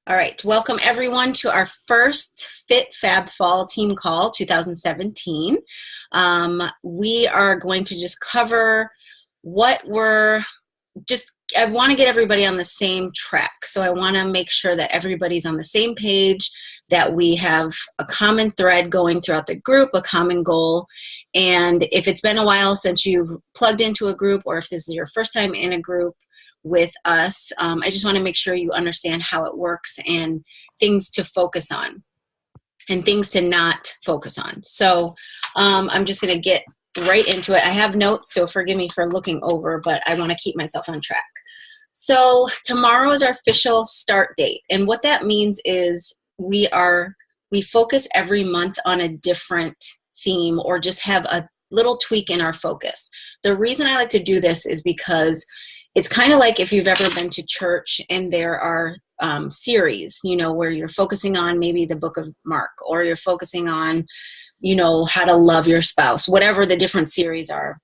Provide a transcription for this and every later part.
All right, welcome everyone to our first Fit Fab Fall Team Call 2017. We are going to just cover I want to get everybody on the same track. So I want to make sure that everybody's on the same page, that we have a common thread going throughout the group, a common goal. And if it's been a while since you've plugged into a group, or if this is your first time in a group with us, I just want to make sure you understand how it works and things to focus on and things to not focus on. So I'm just going to get right into it. I have notes, so forgive me for looking over, but I want to keep myself on track. So tomorrow is our official start date. And what that means is we focus every month on a different theme, or just have a little tweak in our focus. The reason I like to do this is because it's kind of like if you've ever been to church and there are series, where you're focusing on maybe the book of Mark, or you're focusing on, how to love your spouse, whatever the different series are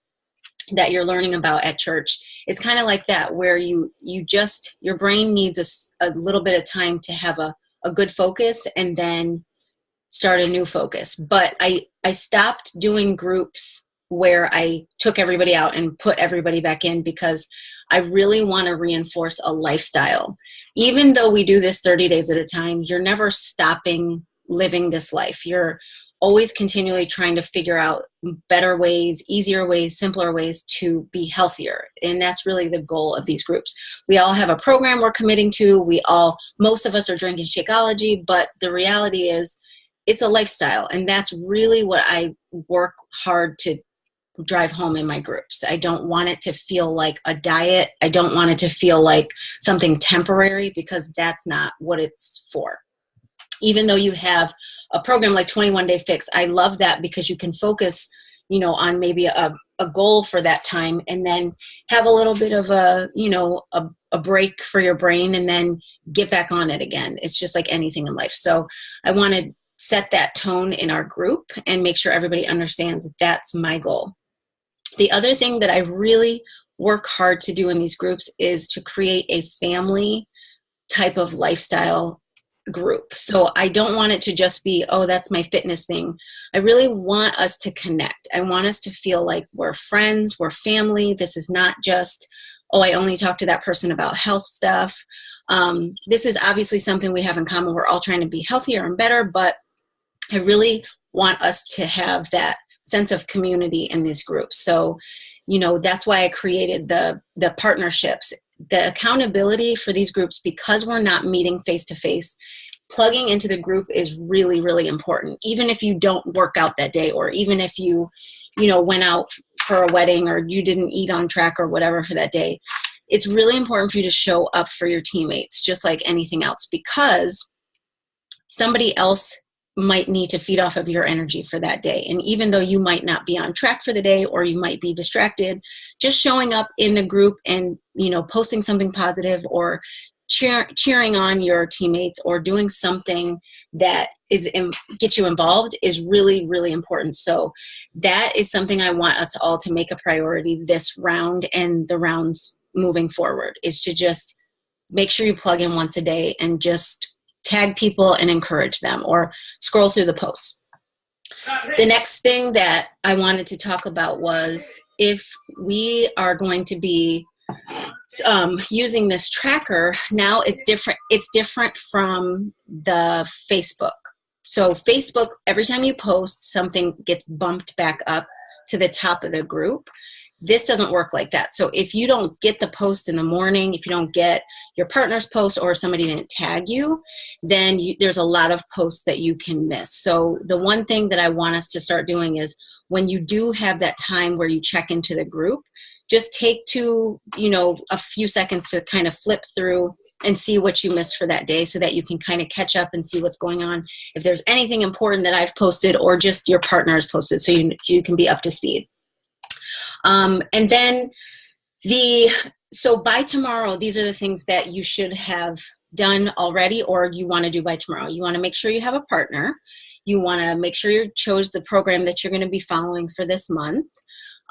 that you're learning about at church. It's kind of like that, where your brain needs a little bit of time to have a good focus and then start a new focus. But I stopped doing groups where I took everybody out and put everybody back in, because I really want to reinforce a lifestyle. Even though we do this 30 days at a time, you're never stopping living this life. You're always continually trying to figure out better ways, easier ways, simpler ways to be healthier. And that's really the goal of these groups. We all have a program we're committing to. Most of us are drinking Shakeology, but the reality is it's a lifestyle. And that's really what I work hard to drive home in my groups. I don't want it to feel like a diet. I don't want it to feel like something temporary, because that's not what it's for. Even though you have a program like 21 Day Fix, I love that, because you can focus, on maybe a goal for that time, and then have a little bit of a break for your brain, and then get back on it again. It's just like anything in life. So I want to set that tone in our group and make sure everybody understands that's my goal. The other thing that I really work hard to do in these groups is to create a family type of lifestyle group. So I don't want it to just be, oh, that's my fitness thing. I really want us to connect. I want us to feel like we're friends, we're family. This is not just, oh, I only talk to that person about health stuff. This is obviously something we have in common. We're all trying to be healthier and better, but I really want us to have that sense of community in these groups. So, that's why I created the partnerships, the accountability for these groups, because we're not meeting face to face. Plugging into the group is really, really important. Even if you don't work out that day, or even if you went out for a wedding, or you didn't eat on track or whatever for that day, it's really important for you to show up for your teammates, just like anything else, because somebody else might need to feed off of your energy for that day. And even though you might not be on track for the day, or you might be distracted, just showing up in the group and, posting something positive, or cheering on your teammates, or doing something that gets you involved is really, really important. So that is something I want us all to make a priority this round, and the rounds moving forward, is to just make sure you plug in once a day and just tag people and encourage them, or scroll through the posts. The next thing that I wanted to talk about was, if we are going to be using this tracker, now it's different. It's different from the Facebook. So Facebook, every time you post, something gets bumped back up to the top of the group. This doesn't work like that. So if you don't get the post in the morning, if you don't get your partner's post, or somebody didn't tag you, then there's a lot of posts that you can miss. So the one thing that I want us to start doing is, when you do have that time where you check into the group, just take a few seconds to kind of flip through and see what you missed for that day, so that you can kind of catch up and see what's going on. If there's anything important that I've posted, or just your partner has posted, so you can be up to speed. And then so by tomorrow, these are the things that you should have done already, or you want to do by tomorrow. You want to make sure you have a partner. You want to make sure you chose the program that you're going to be following for this month.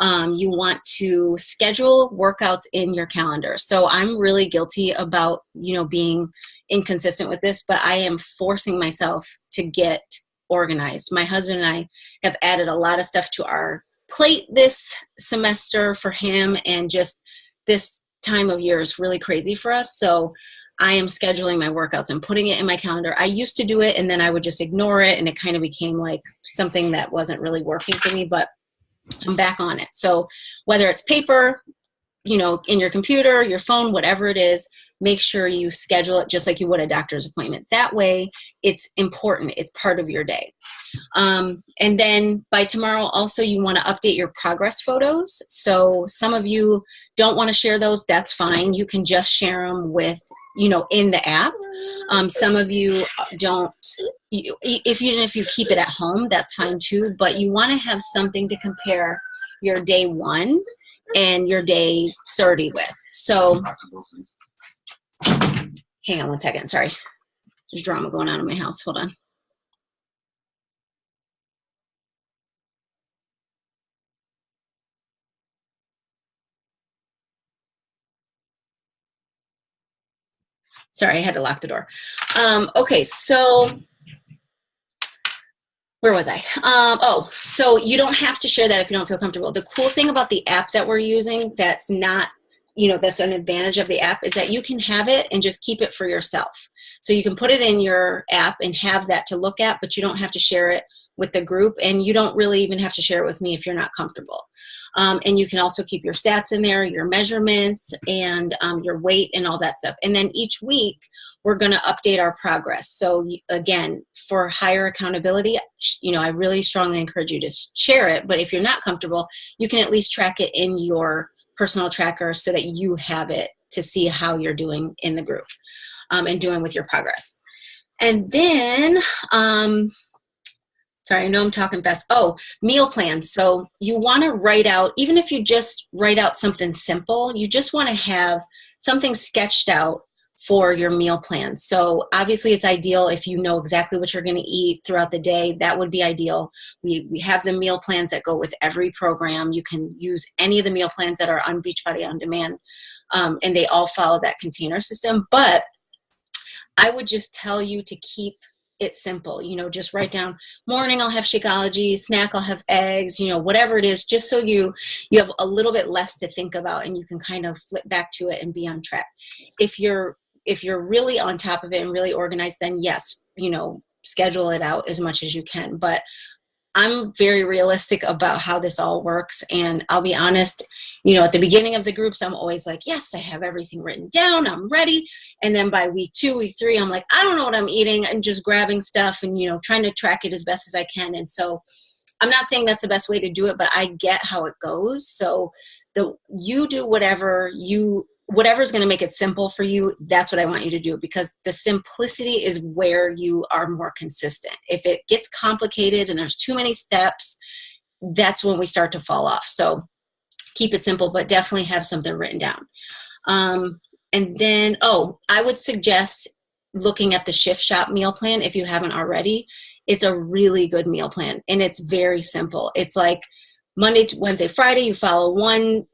You want to schedule workouts in your calendar. So I'm really guilty about, being inconsistent with this, but I am forcing myself to get organized. My husband and I have added a lot of stuff to our plate this semester for him, and just this time of year is really crazy for us. So I am scheduling my workouts and putting it in my calendar. I used to do it and then I would just ignore it, and it kind of became like something that wasn't really working for me, but I'm back on it. So whether it's paper, in your computer, your phone, whatever it is, make sure you schedule it just like you would a doctor's appointment. That way it's important. It's part of your day. And then by tomorrow also, you want to update your progress photos. So some of you don't want to share those. That's fine. You can just share them with, in the app. Some of you don't, even if you keep it at home, that's fine too, but you want to have something to compare your day 1 and your day 30 with. So hang on one second. Sorry. There's drama going on in my house. Hold on. Sorry, I had to lock the door. Okay, so where was I? So you don't have to share that if you don't feel comfortable. The cool thing about the app that we're using that's not, that's an advantage of the app, is that you can have it and just keep it for yourself. So you can put it in your app and have that to look at, but you don't have to share it with the group, and you don't really even have to share it with me if you're not comfortable. And you can also keep your stats in there, your measurements, and your weight and all that stuff. And then each week we're going to update our progress. So again, for higher accountability, I really strongly encourage you to share it, but if you're not comfortable, you can at least track it in your personal tracker so that you have it to see how you're doing in the group, and doing with your progress. And then, sorry, I know I'm talking fast. Oh, meal plans. So you want to write out, even if you just write out something simple, you just want to have something sketched out for your meal plan. So obviously it's ideal if you know exactly what you're going to eat throughout the day. That would be ideal. We have the meal plans that go with every program. You can use any of the meal plans that are on Beachbody On Demand, and they all follow that container system. But I would just tell you to keep it simple. Just write down, morning I'll have Shakeology, snack I'll have eggs, whatever it is, just so you have a little bit less to think about and you can kind of flip back to it and be on track. If you're really on top of it and really organized, then yes, schedule it out as much as you can. But I'm very realistic about how this all works. And I'll be honest, at the beginning of the groups, I'm always like, yes, I have everything written down. I'm ready. And then by week 2, week 3, I'm like, I don't know what I'm eating. I'm just grabbing stuff and, trying to track it as best as I can. And so I'm not saying that's the best way to do it, but I get how it goes. So you do whatever's going to make it simple for you. That's what I want you to do, because the simplicity is where you are more consistent. If it gets complicated and there's too many steps, that's when we start to fall off. So keep it simple, but definitely have something written down. And then, I would suggest looking at the Shift Shop meal plan if you haven't already. It's a really good meal plan, and it's very simple. It's like Monday, Wednesday, Friday, you follow one,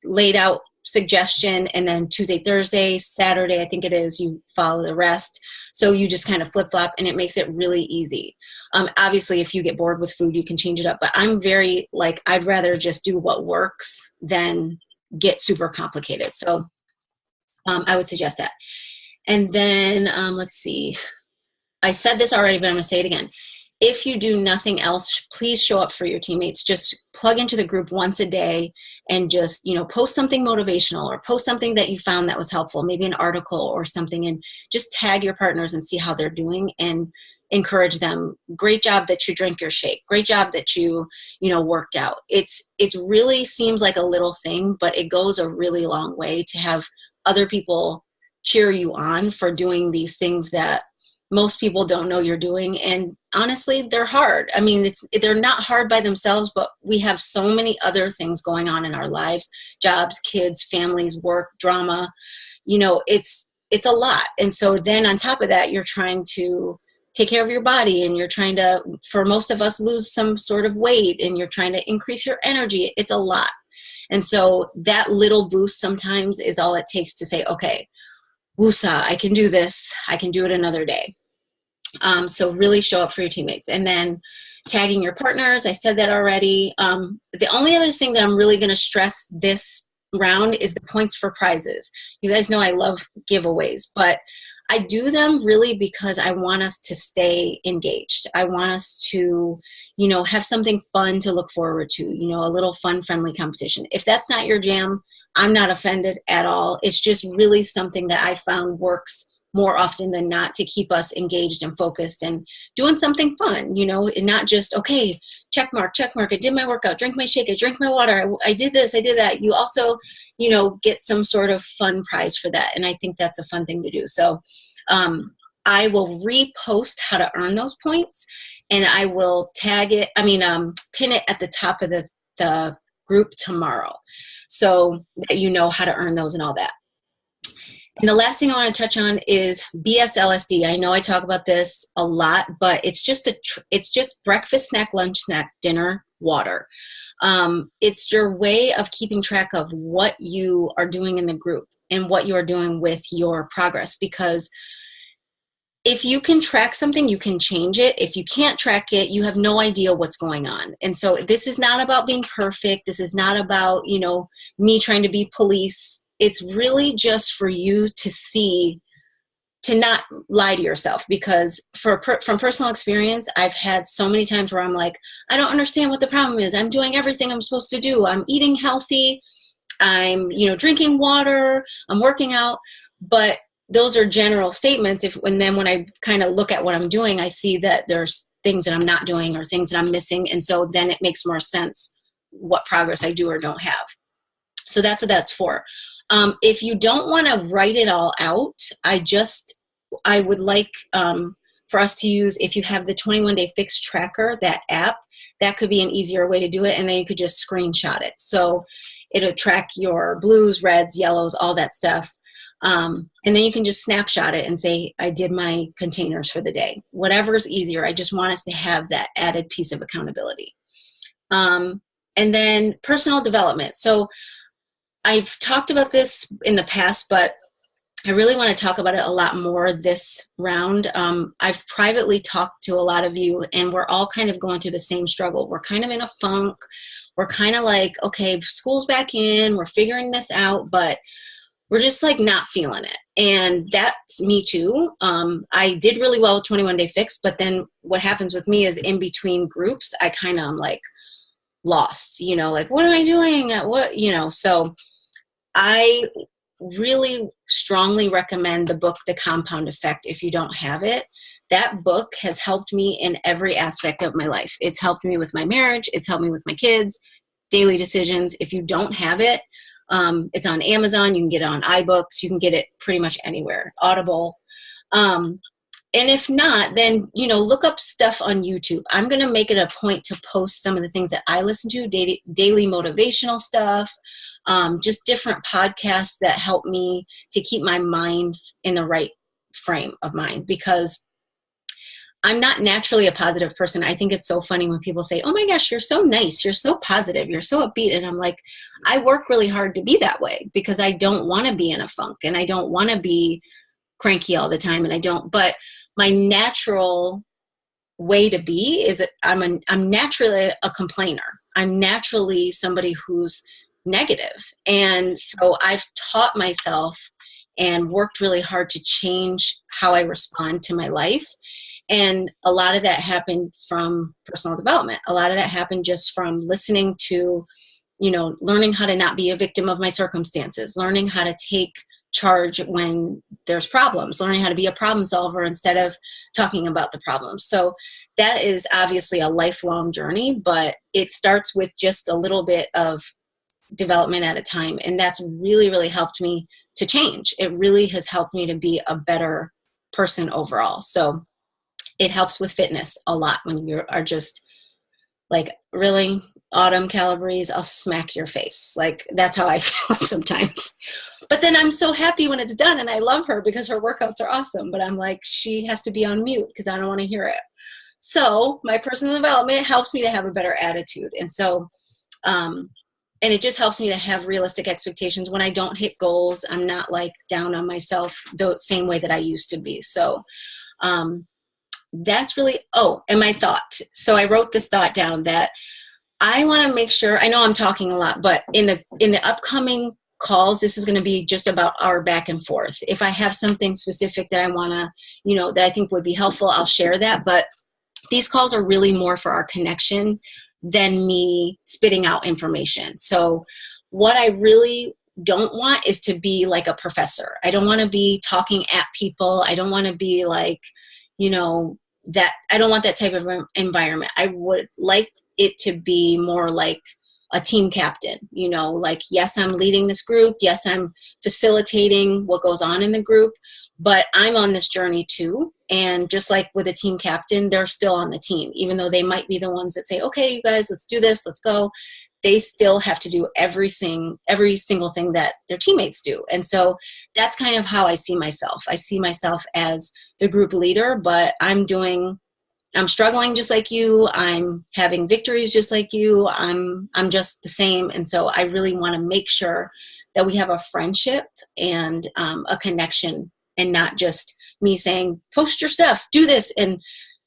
laid out suggestion, and then Tuesday, Thursday, Saturday, I think it is, you follow the rest. So you just kind of flip-flop, and it makes it really easy. Obviously, if you get bored with food, you can change it up, but I'm very, I'd rather just do what works than get super complicated. So I would suggest that. And then, let's see. I said this already, but I'm going to say it again. If you do nothing else, please show up for your teammates. Just plug into the group once a day and just, post something motivational or post something that you found that was helpful, maybe an article or something, and just tag your partners and see how they're doing and encourage them. Great job that you drank your shake. Great job that you worked out. It really seems like a little thing, but it goes a really long way to have other people cheer you on for doing these things that most people don't know you're doing. And honestly, they're hard. I mean, they're not hard by themselves, but we have so many other things going on in our lives: jobs, kids, families, work, drama. It's a lot. And so then on top of that, you're trying to take care of your body and you're trying to, for most of us, lose some sort of weight and you're trying to increase your energy, it's a lot. And so that little boost sometimes is all it takes to say, okay, woosah, I can do this. I can do it another day. So really show up for your teammates. And then tagging your partners, I said that already. The only other thing that I'm really going to stress this round is the points for prizes. You guys know I love giveaways, but I do them really because I want us to stay engaged. I want us to, have something fun to look forward to, a little fun, friendly competition. If that's not your jam, I'm not offended at all. It's just really something that I found works more often than not to keep us engaged and focused and doing something fun, and not just, okay, check mark, I did my workout, drink my shake, I drank my water, I did this, I did that. You also, get some sort of fun prize for that. And I think that's a fun thing to do. So I will repost how to earn those points, and I will pin it at the top of the group tomorrow, so that you know how to earn those and all that. And the last thing I want to touch on is BSLSD. I know I talk about this a lot, but it's just breakfast, snack, lunch, snack, dinner, water. It's your way of keeping track of what you are doing in the group and what you are doing with your progress. Because if you can track something, you can change it. If you can't track it, you have no idea what's going on. And so this is not about being perfect. This is not about, me trying to be police. It's really just for you to see, to not lie to yourself. Because from personal experience, I've had so many times where I'm like, I don't understand what the problem is. I'm doing everything I'm supposed to do. I'm eating healthy. I'm, drinking water. I'm working out. But those are general statements. And then when I kind of look at what I'm doing, I see that there's things that I'm not doing or things that I'm missing. And so then it makes more sense what progress I do or don't have. So that's what that's for. If you don't want to write it all out, I would like for us to use, if you have the 21-day fix tracker, that app, that could be an easier way to do it. And then you could just screenshot it. So it'll track your blues, reds, yellows, all that stuff. And then you can just snapshot it and say, I did my containers for the day. Whatever is easier. I just want us to have that added piece of accountability. And then personal development. So I've talked about this in the past, but I really want to talk about it a lot more this round. I've privately talked to a lot of you, and we're all kind of going through the same struggle. We're kind of in a funk. We're kind of like, okay, school's back in. We're figuring this out, but we're just like not feeling it. And that's me too. I did really well with 21-day fix, but then what happens with me is in between groups, I kind of am like lost, like, what am I doing? So I really strongly recommend the book, The Compound Effect, if you don't have it. That book has helped me in every aspect of my life. It's helped me with my marriage. It's helped me with my kids, daily decisions. If you don't have it, it's on Amazon. You can get it on iBooks. You can get it pretty much anywhere. Audible. And if not, then, look up stuff on YouTube. I'm going to make it a point to post some of the things that I listen to, daily motivational stuff, just different podcasts that help me to keep my mind in the right frame of mind, because I'm not naturally a positive person. I think it's so funny when people say, oh my gosh, you're so nice. You're so positive. You're so upbeat. And I'm like, I work really hard to be that way because I don't want to be in a funk and I don't want to be cranky all the time. But my natural way to be is I'm naturally a complainer. I'm naturally somebody who's negative. And so I've taught myself and worked really hard to change how I respond to my life. And a lot of that happened from personal development. A lot of that happened just from listening to, learning how to not be a victim of my circumstances, learning how to take charge when there's problems, learning how to be a problem solver instead of talking about the problems. So that is obviously a lifelong journey, but it starts with just a little bit of development at a time. And that's really, really helped me to change. It really has helped me to be a better person overall. So it helps with fitness a lot when you are just like, really, Autumn Calabrese, I'll smack your face. Like, that's how I feel sometimes. But then I'm so happy when it's done, and I love her because her workouts are awesome. But I'm like, she has to be on mute because I don't want to hear it. So my personal development helps me to have a better attitude. And so, and it just helps me to have realistic expectations. When I don't hit goals, I'm not like down on myself the same way that I used to be. So that's really, oh, and my thought. So I wrote this thought down that I want to make sure, I know I'm talking a lot, but in the upcoming calls, this is going to be just about our back and forth. If I have something specific that I want to, that I think would be helpful, I'll share that. But these calls are really more for our connection than me spitting out information. So what I really don't want is to be like a professor. I don't want to be talking at people. I don't want to be like, that I don't want that type of environment. I would like it to be more like a team captain, like, yes, I'm leading this group. Yes, I'm facilitating what goes on in the group, but I'm on this journey too. And just like with a team captain, they're still on the team, even though they might be the ones that say, okay, you guys, let's do this, let's go. They still have to do every single thing that their teammates do. And so that's kind of how I see myself. I see myself as the group leader, but I'm struggling just like you. I'm having victories just like you. I'm just the same. And so I really want to make sure that we have a friendship and a connection, and not just me saying, post your stuff, do this. And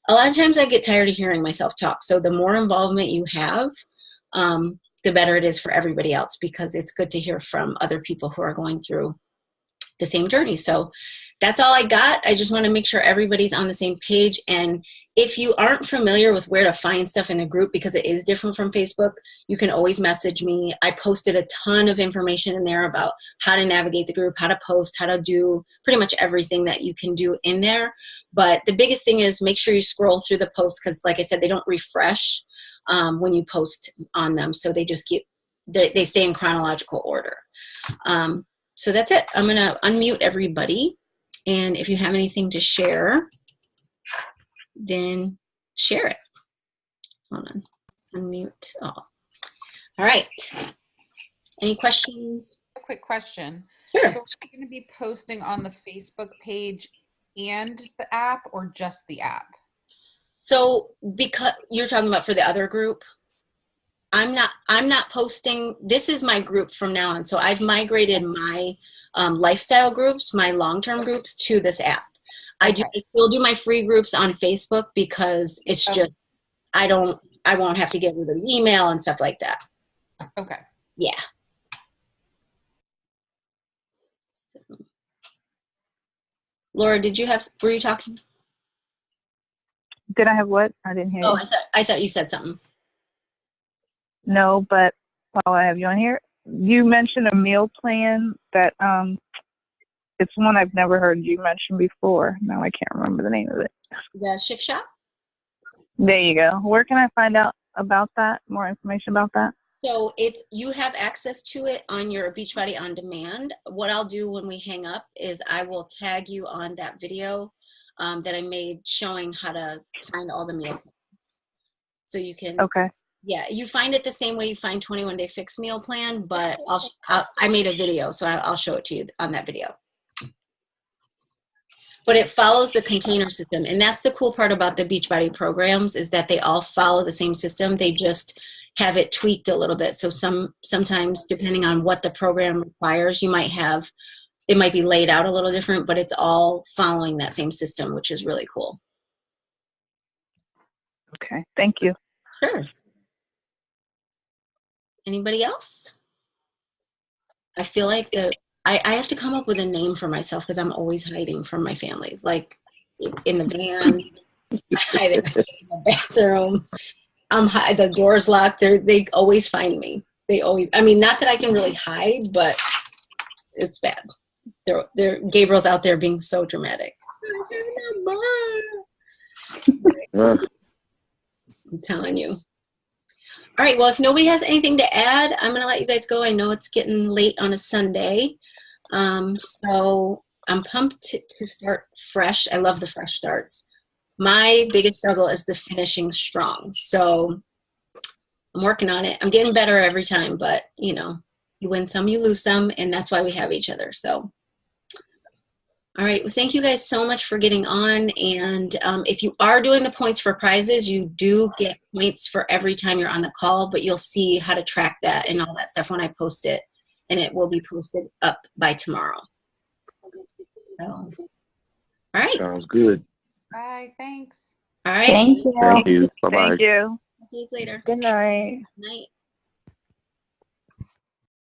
a lot of times I get tired of hearing myself talk. So the more involvement you have, the better it is for everybody else, because it's good to hear from other people who are going through the same journey. So that's all I got. I just want to make sure everybody's on the same page. And if you aren't familiar with where to find stuff in the group, because it is different from Facebook, you can always message me. I posted a ton of information in there about how to navigate the group, how to post, how to do pretty much everything that you can do in there. But the biggest thing is make sure you scroll through the posts, because like I said, they don't refresh when you post on them. So they just they stay in chronological order. So that's it. I'm going to unmute everybody. And if you have anything to share, then share it. Hold on. Unmute all. All right. Any questions? A quick question. Sure. So are you going to be posting on the Facebook page and the app, or just the app? So because you're talking about for the other group, I'm not posting. This is my group from now on. So I've migrated my lifestyle groups, my long-term groups, to this app. I still do my free groups on Facebook because it's just, I won't have to get everybody's email and stuff like that. Okay. Yeah. Laura, were you talking? Did I have what? I didn't hear you. Oh, I thought you said something. No, but while I have you on here, you mentioned a meal plan that it's one I've never heard you mention before. Now I can't remember the name of it. The Shift Shop? There you go. Where can I find out about that? More information about that? So you have access to it on your Beachbody On Demand. What I'll do when we hang up is I will tag you on that video that I made showing how to find all the meal plans. So you can. Okay. Yeah, you find it the same way you find 21 Day Fix Meal Plan, but I made a video, so I'll show it to you on that video. But it follows the container system, and that's the cool part about the Beachbody programs, is that they all follow the same system. They just have it tweaked a little bit. So sometimes, depending on what the program requires, it might be laid out a little different, but it's all following that same system, which is really cool. Okay, thank you. Sure. Anybody else? I feel like I have to come up with a name for myself, because I'm always hiding from my family. Like in the van, I hide in the bathroom. The door's locked. They always find me. Not that I can really hide, but it's bad. Gabriel's out there being so dramatic. I'm telling you. All right, well, if nobody has anything to add, I'm going to let you guys go. I know it's getting late on a Sunday. So I'm pumped to start fresh. I love the fresh starts. My biggest struggle is the finishing strong. So I'm working on it. I'm getting better every time, but, You win some, you lose some, and that's why we have each other. So, all right. Well, thank you guys so much for getting on. And if you are doing the points for prizes, you do get points for every time you're on the call, but you'll see how to track that and all that stuff when I post it, and it will be posted up by tomorrow. So, all right. Sounds good. Bye. Thanks. All right. Thank you. Thank you. Bye-bye. Thank you. See you later. Good night. Night.